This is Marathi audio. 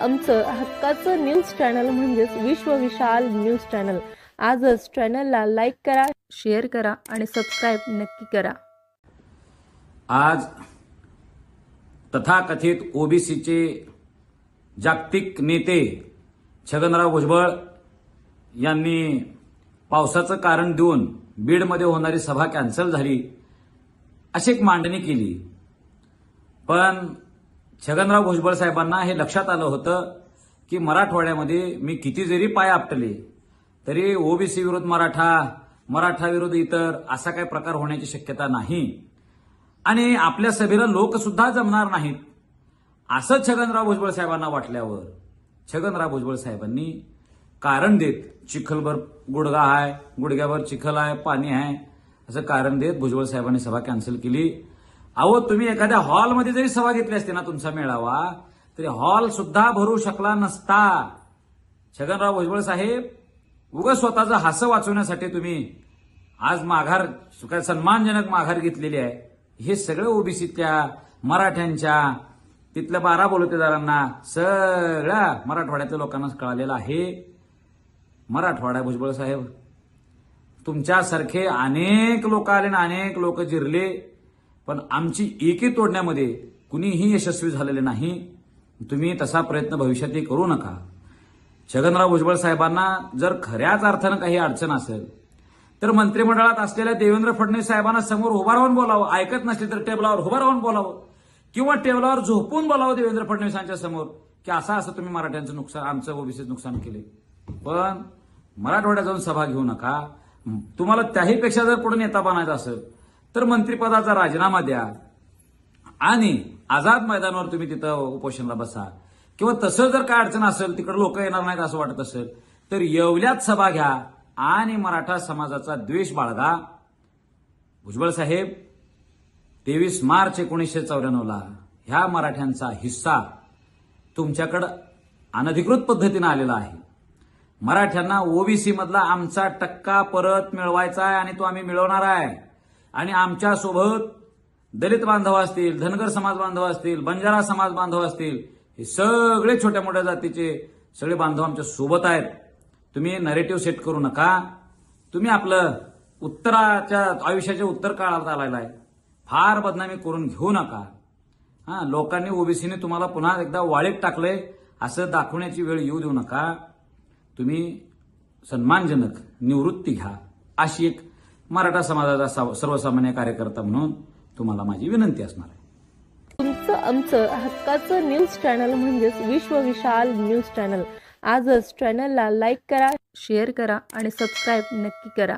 आमचं हक्काचं न्यूज चॅनल म्हणजेच विश्वविशाल न्यूज चॅनल। आजच चॅनलला लाईक करा, शेअर करा आणि सबस्क्राईब नक्की करा। आज तथाकथित ओबीसीचे जागतिक नेते छगनराव भुजबळ यांनी पावसाचं कारण देऊन बीडमध्ये होणारी सभा कॅन्सल झाली अशी एक मांडणी केली। पण छगनराव भुजबळ साहेबांना हे लक्षात आलं होतं की मराठवाड्यामध्ये मी किती जरी पाय आपटले तरी ओबीसी विरुद्ध मराठा विरुद्ध इतर असा काही प्रकार होण्याची शक्यता नाही आणि आपल्या सभेला लोक सुद्धा जमणार नाहीत असं छगनराव भुजबळ साहेबांना वाटल्यावर छगनराव भुजबळ साहेबांनी कारण देत चिखलभर गुडगा आहे, गुडघ्यावर चिखल आहे, पाणी आहे असं कारण देत भुजबळ साहेबांनी सभा कॅन्सल केली। अहो तुम्ही एखाद्या हॉलमध्ये जरी सभा घेतली असती ना तुमचा मेळावा तरी हॉल सुद्धा भरू शकला नसता। छगनराव भुजबळ साहेब उगाच स्वतःचं हास्य वाचवण्यासाठी तुम्ही आज माघार सन्मानजनक माघार घेतलेली आहे। हे सगळं ओबीसीच्या मराठ्यांच्या तिथल्या 12 बलुतेदारांना सगळ्या मराठवाड्यातल्या लोकांना कळालेलं आहे। मराठवाडा भुजबळ साहेब तुमच्यासारखे अनेक लोक आले ना अनेक लोक जिरले पण आमची एकी तोडण्यामध्ये कुणीही यशस्वी झालेले नाही। तुम्ही तसा प्रयत्न भविष्यातही करू नका। छगनराव भुजबळ साहेबांना जर खऱ्याच अर्थानं काही अडचण असेल तर मंत्रिमंडळात असलेल्या देवेंद्र फडणवीस साहेबांना समोर उभा राहून बोलावं, ऐकत नसले तर टेबलावर उभा राहून बोलावं किंवा टेबलावर झोपून बोलावं देवेंद्र फडणवीसांच्या समोर की असं तुम्ही मराठ्यांचं नुकसान आमचं ओबीसीचं नुकसान केले। पण मराठवाड्यात जाऊन सभा घेऊ नका। तुम्हाला त्याहीपेक्षा जर पुढे नेता बनायचं असेल तर मंत्रिपदाचा राजीनामा द्या आणि आझाद मैदानावर तुम्ही तिथं उपोषणाला बसा किंवा तसं जर काय अडचण असेल तिकडे लोक येणार नाहीत असं वाटत असेल तर येवल्यात सभा घ्या आणि मराठा समाजाचा द्वेष बाळगा। भुजबळ साहेब 23 मार्च 1994 ह्या मराठ्यांचा हिस्सा तुमच्याकडे अनधिकृत पद्धतीने आलेला आहे। मराठ्यांना ओबीसी मधला आमचा टक्का परत मिळवायचा आहे आणि तो आम्ही मिळवणार आहे आणि आमच्या सोबत दलित बांधव असतील, धनगर समाज बांधव असतील, बंजारा समाज बांधव असतील, हे सगळे छोट्या मोठ्या जातीचे सगळे बांधव आमच्या सोबत आहेत। तुम्ही नरेटिव्ह सेट करू नका। तुम्ही आपलं उत्तराच्या आयुष्याच्या उत्तर काळात आलेला आहे, फार बदनामी करून घेऊ नका। लोकांनी ओबीसीने तुम्हाला पुन्हा एकदा वाळीत टाकलंय असं दाखवण्याची वेळ येऊ देऊ नका। तुम्ही सन्मानजनक निवृत्ती घ्या अशी एक मराठा समाजाचा सर्वसामान्य कार्यकर्ता म्हणून तुम्हाला माझी विनंती असणार आहे। तुमचं आमचं हक्काचं न्यूज चॅनल म्हणजेच विश्वविशाल न्यूज चॅनल। आजच चॅनलला लाईक करा, शेअर करा आणि सबस्क्राईब नक्की करा।